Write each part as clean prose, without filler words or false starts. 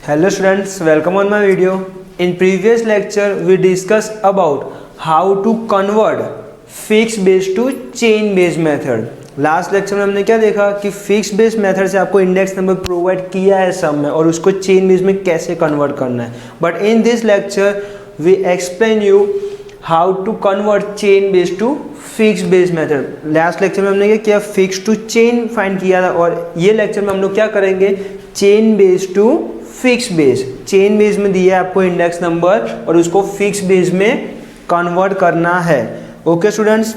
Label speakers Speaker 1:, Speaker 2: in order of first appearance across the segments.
Speaker 1: Hello students, welcome on my video. In previous lecture we discussed about how to convert fixed base to chain based method. Last lecture में हमने क्या देखा कि fix base method से आपको index number provide किया है सम में और उसको चेन बेस में कैसे कन्वर्ट करना है. But in this lecture we explain you how to convert chain base to fix base method. Last lecture में हमने क्या किया, फिक्स टू चेन फाइंड किया था और ये लेक्चर में हम लोग क्या करेंगे, chain base to fix base. Chain base में दिया है आपको इंडेक्स नंबर और उसको फिक्स बेस में कन्वर्ट करना है. Okay students,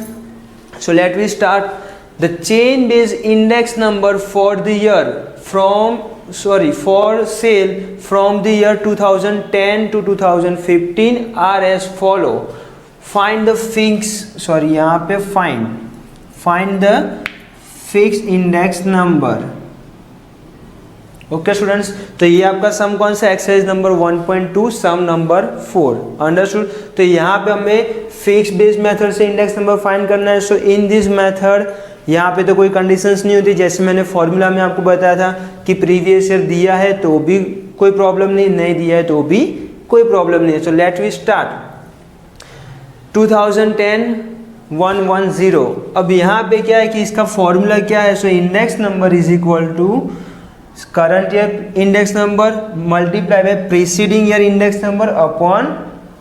Speaker 1: so let we start. The chain based index number for the year for sale from the year 2010 to 2015 are as follow. Find the यहाँ पे find the fixed index number. Okay students, तो ये आपका सम कौन सा, exercise number 1.2 सम number 4. Understood. तो यहाँ पे हमें फिक्स बेस मेथड से इंडेक्स नंबर फाइंड करना है. सो इन दिस मेथड यहाँ पे तो कोई कंडीशंस नहीं होती, जैसे मैंने फॉर्मूला में आपको बताया था कि प्रीवियस ईयर दिया है तो भी कोई प्रॉब्लम नहीं दिया है तो भी कोई प्रॉब्लम नहीं है. So let we start. 2010 110. अब यहाँ पे क्या है कि इसका फॉर्मूला क्या है, so index number is equal to current year index number multiply by preceding year index number upon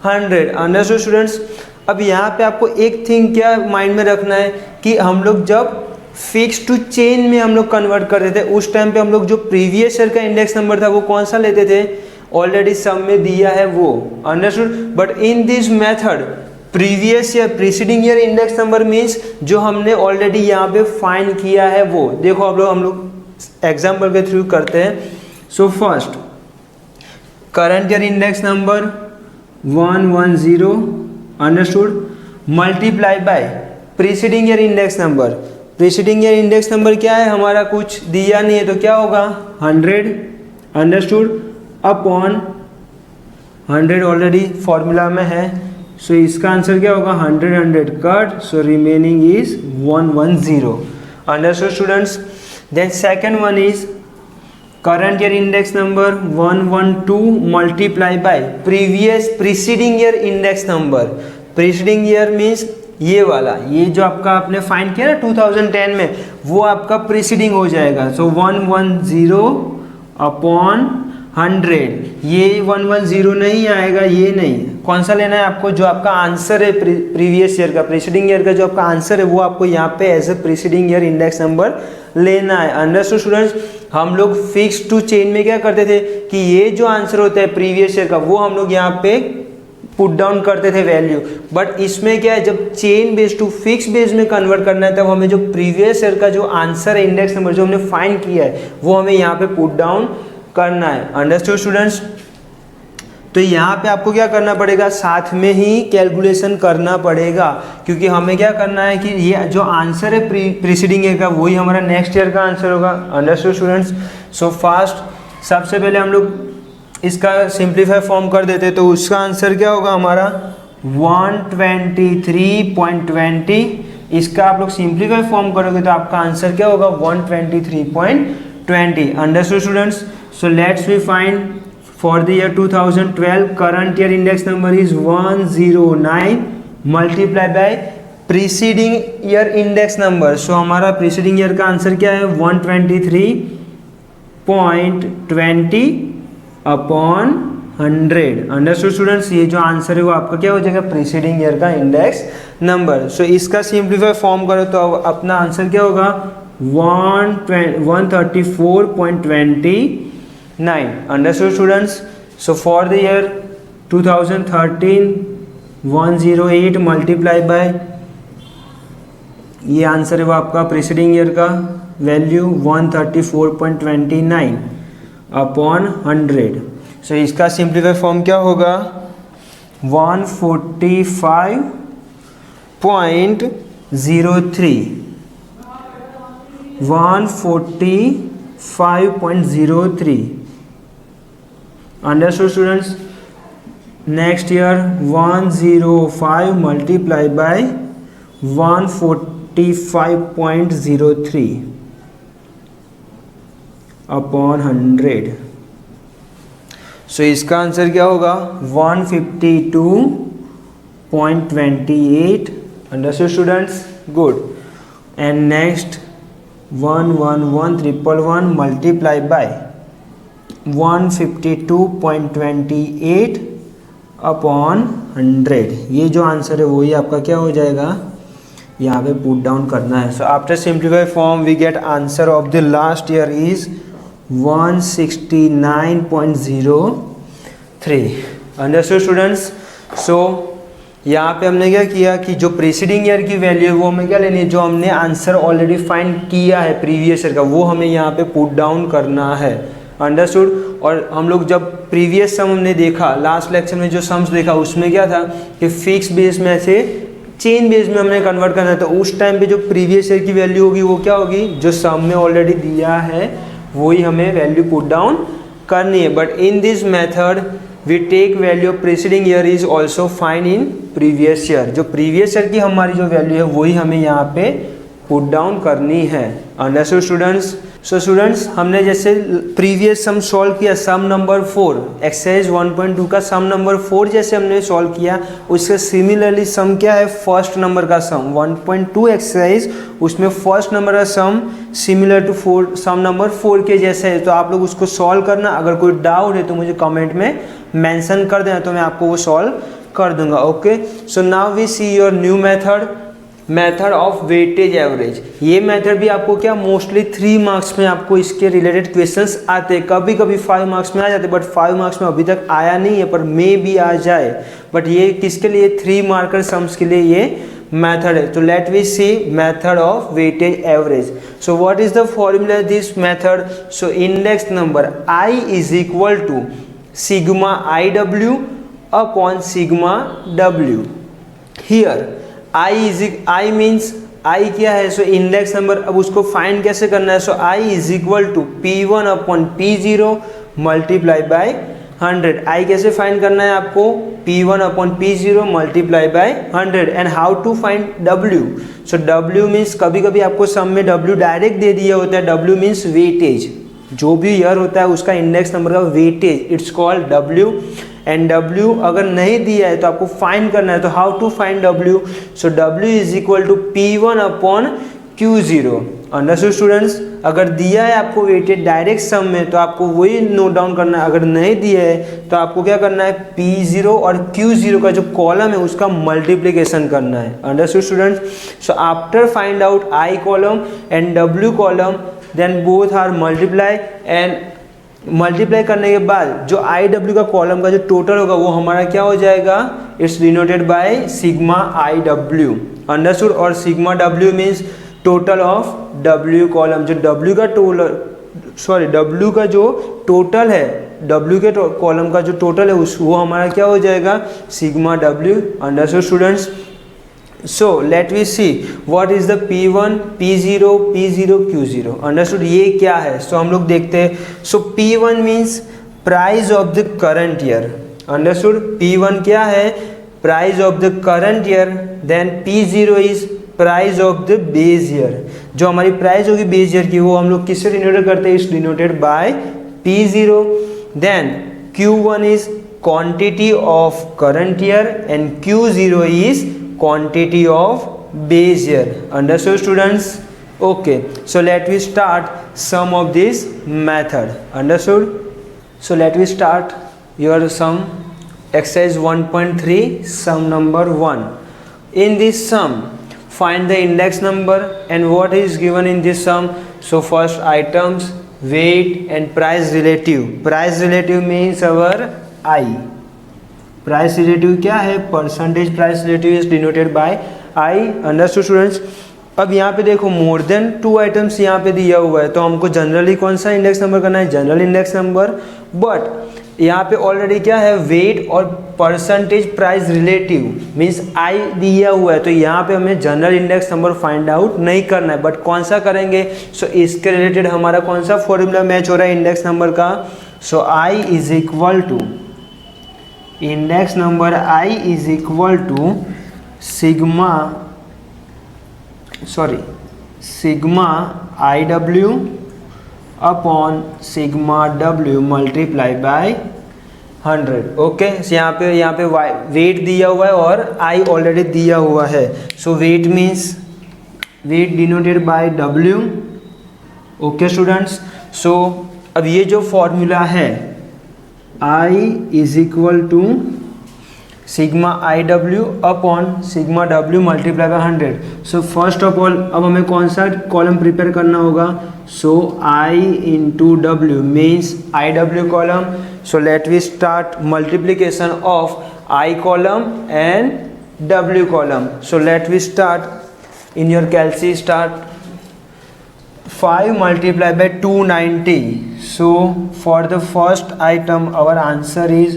Speaker 1: 100. Understood students. अब यहाँ पे आपको एक थिंग क्या माइंड में रखना है कि हम लोग जब फिक्स टू चेन में हम लोग कन्वर्ट करते थे उस टाइम पे हम लोग जो प्रीवियस ईयर का इंडेक्स नंबर था वो कौन सा लेते थे, ऑलरेडी सम में दिया है वो. Understood. But in this method previous year preceding year index number means जो हमने ऑलरेडी यहाँ पे फाइंड किया है वो. देखो हम लोग एग्जाम्पल के थ्रू करते हैं. So first current year index number 110. Understood. Multiply by preceding year index number. Preceding year index number क्या है, हमारा कुछ दिया नहीं है तो क्या होगा 100. अंडरस्टूड. अपॉन 100 ऑलरेडी फॉर्मूला में है. सो इसका आंसर क्या होगा 100 cut, so remaining is 110. Understood students. Then second one is current year index number 112 multiply by preceding year index number. Preceding year means ये वाला, ये जो आपका आपने फाइंड किया ना 2010 में वो आपका प्रीसीडिंग हो जाएगा. सो 110 अपॉन 100. ये 110 नहीं आएगा, ये नहीं. कौन सा लेना है आपको, जो आपका आंसर है प्रीवियस ईयर का प्रीसीडिंग ईयर का जो आपका आंसर है वो आपको यहाँ पे as a preceding year index number लेना है. Understood students. हम लोग फिक्स टू चेन में क्या करते थे कि ये जो आंसर होता है प्रीवियस ईयर का वो हम लोग यहाँ पे पुट डाउन करते थे वैल्यू. बट इसमें क्या है, जब chain base to fix base में कन्वर्ट करना है तब हमें जो प्रीवियस ईयर का जो आंसर है इंडेक्स नंबर जो हमने फाइंड किया है वो हमें यहाँ पे पुट डाउन करना है. Understood students. तो यहाँ पे आपको क्या करना पड़ेगा, साथ में ही कैलकुलेशन करना पड़ेगा क्योंकि हमें क्या करना है कि ये जो आंसर है प्रीसीडिंग ईयर का वही हमारा नेक्स्ट ईयर का आंसर होगा. Understood students. सो फास्ट सबसे पहले हम लोग इसका सिंप्लीफाई फॉर्म कर देते तो उसका आंसर क्या होगा हमारा 123.20. इसका आप लोग सिंप्लीफाई फॉर्म करोगे तो आपका आंसर क्या होगा 123.20. Understood students. So let's we find for the year 2012 current year index number is 109 multiply by preceding year index number. so हमारा preceding year का आंसर क्या है 123.20 अपॉन 100. Understood students. ये जो आंसर है वो आपका क्या हो जाएगा प्रीसीडिंग ईयर का इंडेक्स नंबर. सो इसका सिंप्लीफाई फॉर्म करो तो अपना आंसर क्या होगा 134.29. Understood students. so for the year 2013 108 multiply by ये आंसर है वो आपका प्रीसीडिंग ईयर का वैल्यू 134.29 अपॉन 100. सो इसका सिंप्लीफाई फॉर्म क्या होगा 145.03. 145.03. Understood students. Next year 105 multiplied by 145.03 upon 100. सो इसका आंसर क्या होगा 152.28. Understood students, good. And next 111,111 multiply by 152.28 upon 100. ये जो आंसर है वही आपका क्या हो जाएगा, यहाँ पे पुट डाउन करना है. So after simplify form we get answer of the last year is 169.03. Understood students. So यहाँ पे हमने क्या किया कि जो प्रीसीडिंग ईयर की वैल्यू है वो हमें क्या लेनी है, जो हमने आंसर ऑलरेडी फाइंड किया है प्रीवियस ईयर का वो हमें यहाँ पे पुट डाउन करना है. अंडरस्टूड. और हम लोग जब प्रीवियस सम हमने देखा लास्ट लेक्चर में, जो सम्स देखा उसमें क्या था कि फिक्स बेस में से चेन बेस में हमने कन्वर्ट करना है. तो उस टाइम पे जो प्रीवियस ईयर की वैल्यू होगी वो क्या होगी, जो सम में ऑलरेडी दिया है वही हमें वैल्यू पुट डाउन करनी है. But in this method we take value of preceding year is also find in previous year. जो प्रीवियस ईयर की हमारी जो वैल्यू है वही हमें यहाँ पे पुट डाउन करनी है. Understood students. सो स्टूडेंट्स, हमने जैसे प्रीवियस सम सॉल्व किया, सम नंबर 4 एक्सरसाइज 1.2 का सम नंबर 4 जैसे हमने सॉल्व किया, उससे सिमिलरली सम क्या है, फर्स्ट नंबर का सम 1.2 एक्सरसाइज, उसमें फर्स्ट नंबर का sum similar to sum number 4 के जैसे है. तो आप लोग उसको सॉल्व करना. अगर कोई डाउट है तो मुझे कमेंट में मेंशन कर देना, तो मैं आपको वो सॉल्व कर दूंगा. Okay. So now we see your new method of weightage average. ये मेथड भी आपको क्या मोस्टली 3 मार्क्स में आपको इसके रिलेटेड क्वेश्चंस आते हैं. कभी कभी 5 मार्क्स में आ जाते हैं, बट 5 मार्क्स में अभी तक आया नहीं है, पर मे भी आ जाए. बट ये किसके लिए, 3 मार्कर सम्स के लिए ये मेथड है. तो let we see method of weightage average. So what is the formula this method. So index number I is equal to sigma IW upon sigma W. Here I means I क्या है, so index number. अब उसको find कैसे करना है, so I is equal to P1 upon P0 multiply by 100. I कैसे find करना है आपको, P1 upon P0 multiply by 100. And how to find W. So W means कभी कभी आपको सम में W डायरेक्ट दे दिया होता है. W मीन्स वेटेज, जो भी ईयर होता है उसका इंडेक्स नंबर का weightage, it's called W. And W अगर नहीं दिया है तो आपको फाइंड करना है. तो how to find W. So W is equal to P1 upon Q0. Understood students. अगर दिया है आपको वेटेज डायरेक्ट सम में तो आपको वही नोट डाउन करना है. अगर नहीं दिया है तो आपको क्या करना है, P0 और Q0 का जो कॉलम है उसका मल्टीप्लिकेशन करना है. Understood students. So after find out I column and W column, then both are multiply. एंड मल्टीप्लाई करने के बाद जो IW का कॉलम का जो टोटल होगा वो हमारा क्या हो जाएगा, it's denoted by sigma IW. Understood. और sigma W means total of W column. जो W का W का जो टोटल है, W के कॉलम का जो टोटल है वो हमारा क्या हो जाएगा, sigma W. Understood students. So let we see what is the P1, P0, Q0. Understood. ये क्या है, सो हम लोग देखते हैं. So P1 means price of the current year. Understood. P1 क्या है, price of the current year. Then P0 is price of the base year. जो हमारी प्राइस होगी बेस ईयर की वो हम लोग किससे डिनोटेड करते हैं, is denoted by P0. Then Q1 is quantity of current year and Q0 is quantity of base year. Understood students. Okay, so let we start some of this method. Understood. So let we start your sum exercise 1.3 sum number 1. In this sum find the index number and what is given in this sum. So first items, weight and price relative. Price relative means our I. Price relative क्या है, percentage price relative is denoted bye I. Understood students. अब यहाँ पे देखो more than 2 items यहाँ पे दिया हुआ है, तो हमको जनरली कौन सा इंडेक्स नंबर करना है, जनरल इंडेक्स नंबर. बट यहाँ पे ऑलरेडी क्या है, वेट और percentage price relative means I दिया हुआ है, तो यहाँ पे हमें general index number find out नहीं करना है. बट कौन सा करेंगे, सो इसके रिलेटेड हमारा कौन सा फॉर्मूला मैच हो रहा है इंडेक्स नंबर का. So I is equal to index number I is equal to sigma IW upon sigma W multiply by 100. Okay, यहाँ पे वेट दिया हुआ है और आई ऑलरेडी दिया हुआ है. So weight means weight denoted by W. Okay students, so अब ये जो फॉर्मूला है I is equal to sigma I W upon sigma W multiply by 100. So first of all अब हमें कौन सा कॉलम प्रिपेयर करना होगा. So I into W means I W column. So let we start multiplication of I column and W column. So let we start in your कैलसी start 5 multiplied by 290. So for the first item our answer is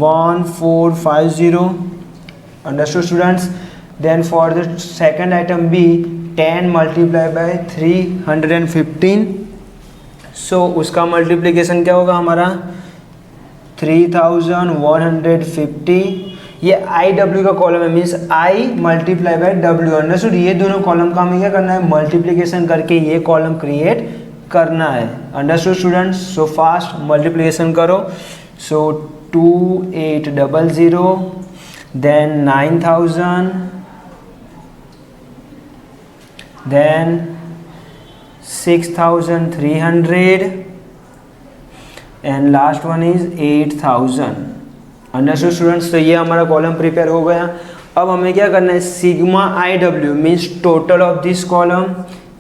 Speaker 1: 1450. Understood students? Then for the second item B 10 multiplied by 315. So उसका multiplication क्या होगा हमारा 3150. ये I W का column है means I multiply by W. Understood? ये दोनों column का हमें क्या करना है, मल्टीप्लिकेशन करके ये कॉलम क्रिएट करना है. Understood students? So fast multiplication करो. So 2800 then 9000 then 6300 and last one is 8000. Understood students? तो ये हमारा कॉलम प्रिपेयर हो गया. अब हमें क्या करना है, sigma I W means total of this column.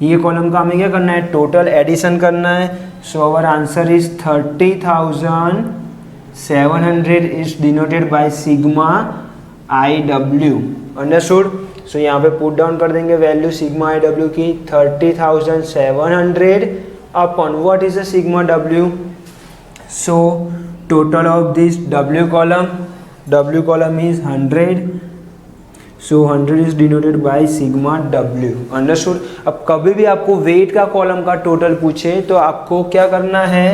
Speaker 1: ये कॉलम का हमें क्या करना है, टोटल एडिशन करना है. So our answer is 30,700 is denoted by sigma I W. Understood? So यहाँ पे पुट डाउन कर देंगे वैल्यू सिग्मा आई डब्ल्यू की 30,700 upon what is the sigma W. So total of this W column is 100. So 100 is denoted by sigma W. Understood? अब कभी भी आपको wait का कॉलम का टोटल पूछे तो आपको क्या करना है,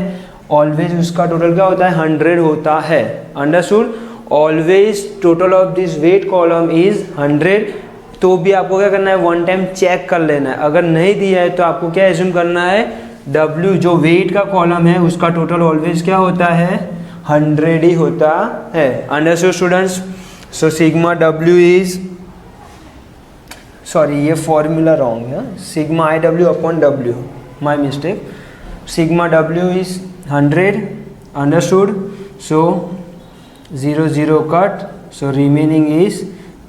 Speaker 1: ऑलवेज उसका टोटल क्या होता है, 100 होता है. Understood? Always total of this weight column is 100. तो भी आपको क्या करना है, वन टाइम चेक कर लेना है. अगर नहीं दिया है तो आपको क्या एज्यूम करना है, W जो वेट का कॉलम है उसका टोटल ऑलवेज क्या होता है, 100 ही होता है. Understood students? So sigma W is, sorry ये फॉर्मूला रॉन्ग है, sigma I W upon W, my mistake. Sigma W is 100. Understood? So 0 0 cut, so remaining is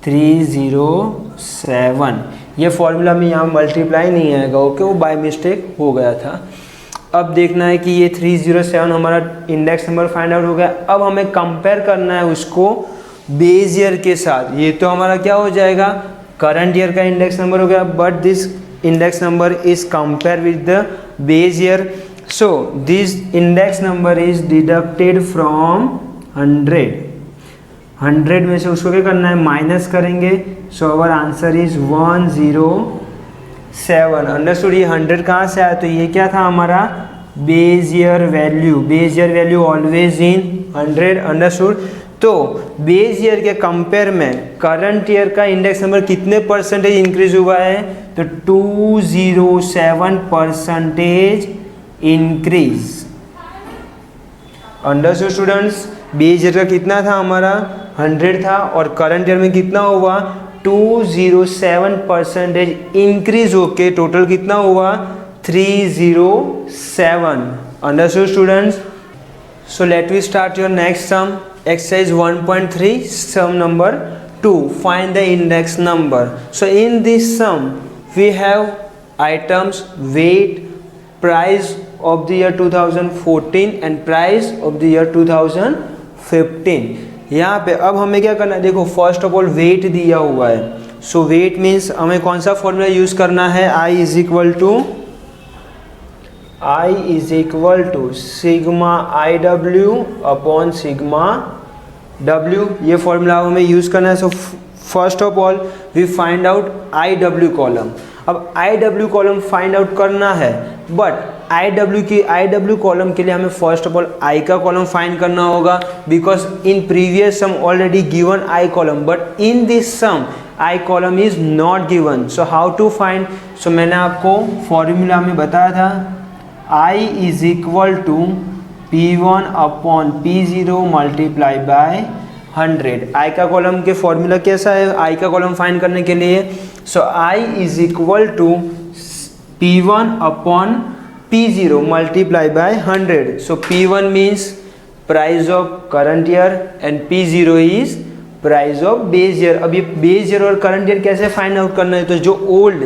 Speaker 1: 307. ये फॉर्मूला में यहाँ मल्टीप्लाई नहीं आएगा. ओके, वो बाय मिस्टेक हो गया था. अब देखना है कि ये 307 हमारा इंडेक्स नंबर फाइंड आउट हो गया. अब हमें कंपेयर करना है उसको बेस ईयर के साथ. ये तो हमारा क्या हो जाएगा, करंट ईयर का इंडेक्स नंबर हो गया, but this index number is compare with the base year. So this index number is deducted from 100 में से उसको क्या करना है, माइनस करेंगे. So our answer is 107. Understood? ये 100 कहाँ से आया, तो ये क्या था हमारा base year value. Base year value always in 100. Understood? तो बेस ईयर के कंपेयर में करंट ईयर का इंडेक्स नंबर कितने परसेंटेज इंक्रीज हुआ है, तो 207% increase. Understood students? Base year का कितना था हमारा, 100 था, और करंट ईयर में कितना हुआ, 207% इंक्रीज होके टोटल कितना हुआ, 307. Understood students? So let we start your next sum. Exercise 1.3 sum number 2, find the index number. So in this sum we have items weight, price of the year 2014 and price of the year 2015. यहाँ पे अब हमें क्या करना है, देखो first of all wait दिया हुआ है. सो वेट मीन्स हमें कौन सा फॉर्मूला यूज करना है, I is equal to sigma I W upon sigma W. ये फॉर्मूला हमें यूज करना है. So first of all we find out I W column. अब I W column find out करना है, बट आई डब्ल्यू कॉलम के लिए हमें फर्स्ट ऑफ ऑल आई का कॉलम फाइंड करना होगा, because in previous sum already given I column, but in this sum I column is not given. So how to find? So मैंने आपको formula में बताया था, I is equal to P1 upon P0 multiply by 100। I का column के formula कैसा है आई का कॉलम फाइंड करने के लिए? So I is equal to P1 upon P0 multiply by 100। So P1 means price of current year and P0 is price of base year. अब ये बेस ईयर और करंट ईयर कैसे फाइंड आउट करना है? तो जो ओल्ड,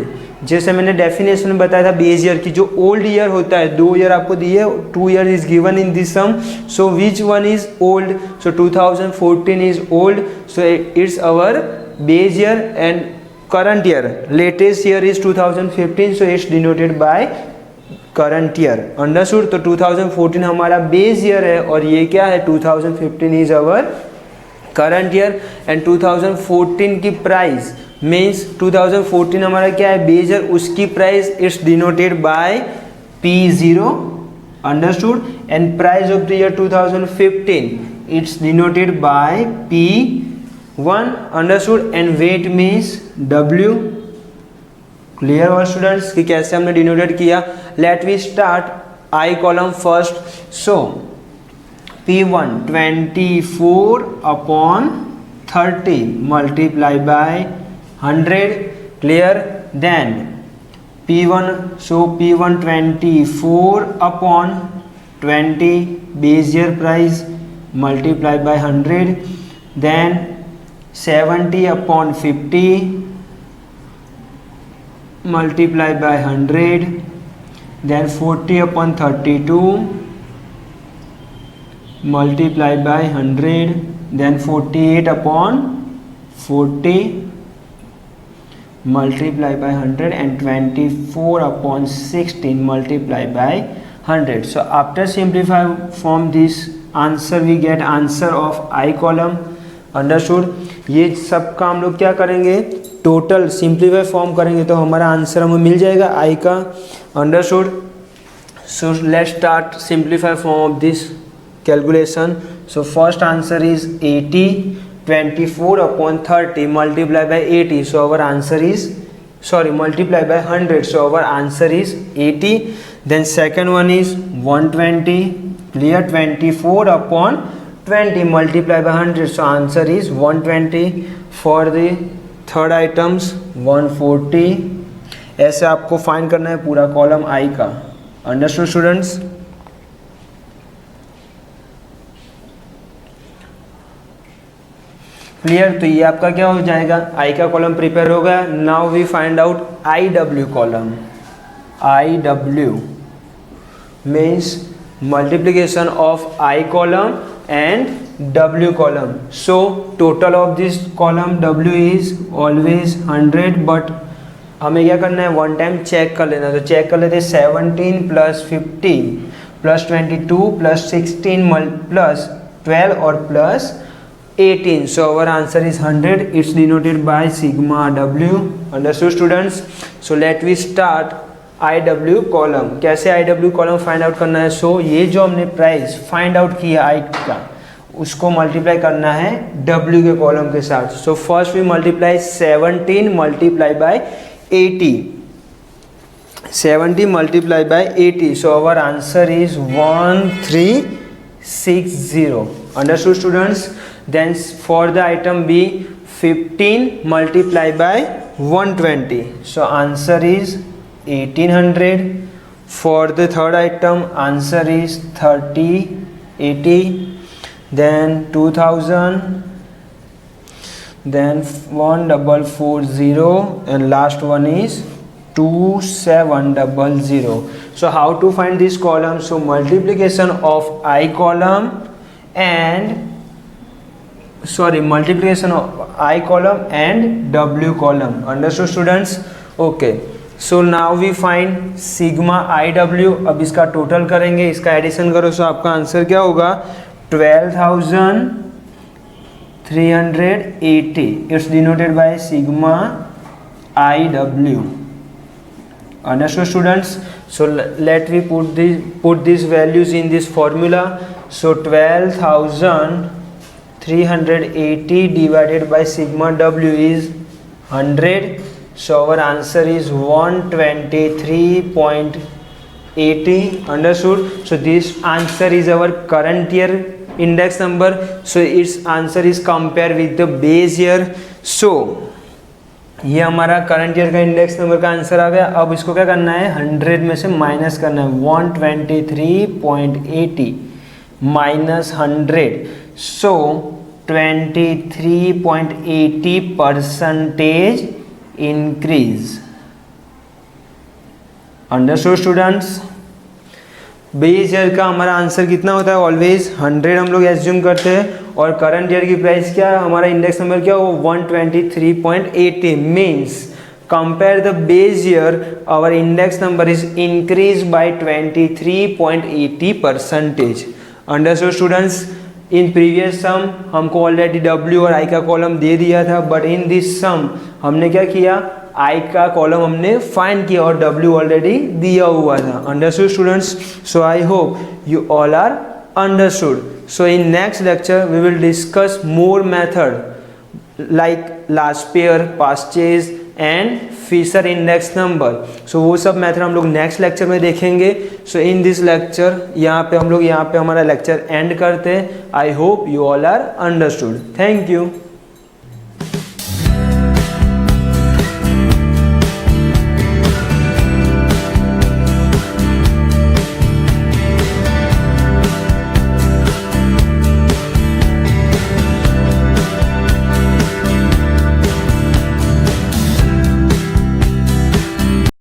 Speaker 1: जैसे मैंने डेफिनेशन में बताया था बेस ईयर की, जो ओल्ड ईयर होता है, 2 ईयर आपको दिए, 2 year is given in this sum, so which one is old? So 2014 is old, so it's our base year and current year latest year is 2015, so it's denoted by current year. Understood? तो 2014 हमारा base year है और ये क्या है? 2015 is our current year and 2014 की price means 2014 हमारा क्या है? बेस ईयर, उसकी price it's denoted by P0। Understood? And price of the year 2015 it's denoted by P1। Understood? And weight means W। Clear हुआ स्टूडेंट्स कि कैसे हमने denoted किया? Let we start I column first. So P1 24 upon 30 multiply by 100। clear? then P1, so P1 24 upon 20 base year price multiply by 100, then 70 upon 50 multiply by 100, then 40 upon 32 multiply by 100, then 48 upon 40 multiply by 100 and 24 upon 16 multiply by 100. So after simplify from this answer we get answer of I column। Understood? ये सब का हम लोग क्या करेंगे? Total simplify form करेंगे तो हमारा आंसर हमें मिल जाएगा आई का। Understood? So let's start simplify form of this calculation। so first answer is 80, 24 upon 30 multiply by 80, so our answer is, sorry, multiply by 100, so our answer is 80। then second one is 120, clear? 24 upon 20 multiply by 100, so answer is 120। for the third items 140। ऐसे आपको find करना है पूरा column आई का। Understood students? Clear? तो ये आपका क्या हो जाएगा? आई का कॉलम प्रिपेयर हो गया। Now we find out I W column. I W means multiplication of I column and W column. So total of this column W is always 100, but हमें क्या करना है? वन टाइम चेक कर लेना। तो check कर लेते हैं 17 प्लस 15 प्लस 22 प्लस 16 प्लस 12 और plus 18, so our answer is 100। it's denoted by sigma w। understood students? so let we start IW column। कैसे IW column फाइंड आउट करना है? सो ये जो हमने प्राइस फाइंड आउट किया आई का, उसको मल्टीप्लाई करना है W के कॉलम के साथ। So first we multiply 17 multiply by 80, 70 multiplied by 80, so our answer is 1360। understood students? then for the item B 15 multiplied by 120, so answer is 1800। for the third item answer is 3080, then 2000, then 1440, and last one is 2700। so how to find this column? so multiplication of I column and multiplication of I column and W column। understood students? okay, so now we find sigma IW। अब इसका total करेंगे, इसका addition करो, सो आपका answer क्या होगा? 12,380। It's denoted by sigma IW। understood students? so let we put these values in this formula। so 12,380 divided by sigma W is 100, so our answer is 123.5 80. Understood? So this answer is our current year index number. So its answer is compared with the base year. So ये हमारा current year का index number का answer आ गया. अब इसको क्या करना है, 100 में से माइनस करना है. 123.80 माइनस 100. सो 23.80% increase. Understood students? Base year का हमारा आंसर कितना होता है, ऑलवेज 100 हम लोग एज्यूम करते हैं. और करंट ईयर की प्राइस क्या है, हमारा इंडेक्स नंबर क्या हो, 123.80. Means compare the base year, our index number is increase by 23.80%. Understood students? In previous sum हमको ऑलरेडी डब्ल्यू और आई का कॉलम दे दिया था, बट इन दिस सम हमने क्या किया, आई का कॉलम हमने फाइंड किया और डब्ल्यू ऑलरेडी दिया हुआ था. Understood students? So I hope you all are understood. So in next lecture we will discuss more method like last pair, purchase and Fisher index number. So वो सब method हम लोग next lecture में देखेंगे. So in this lecture यहाँ पे हम लोग हमारा लेक्चर एंड करते हैं. I hope you all are understood. Thank you.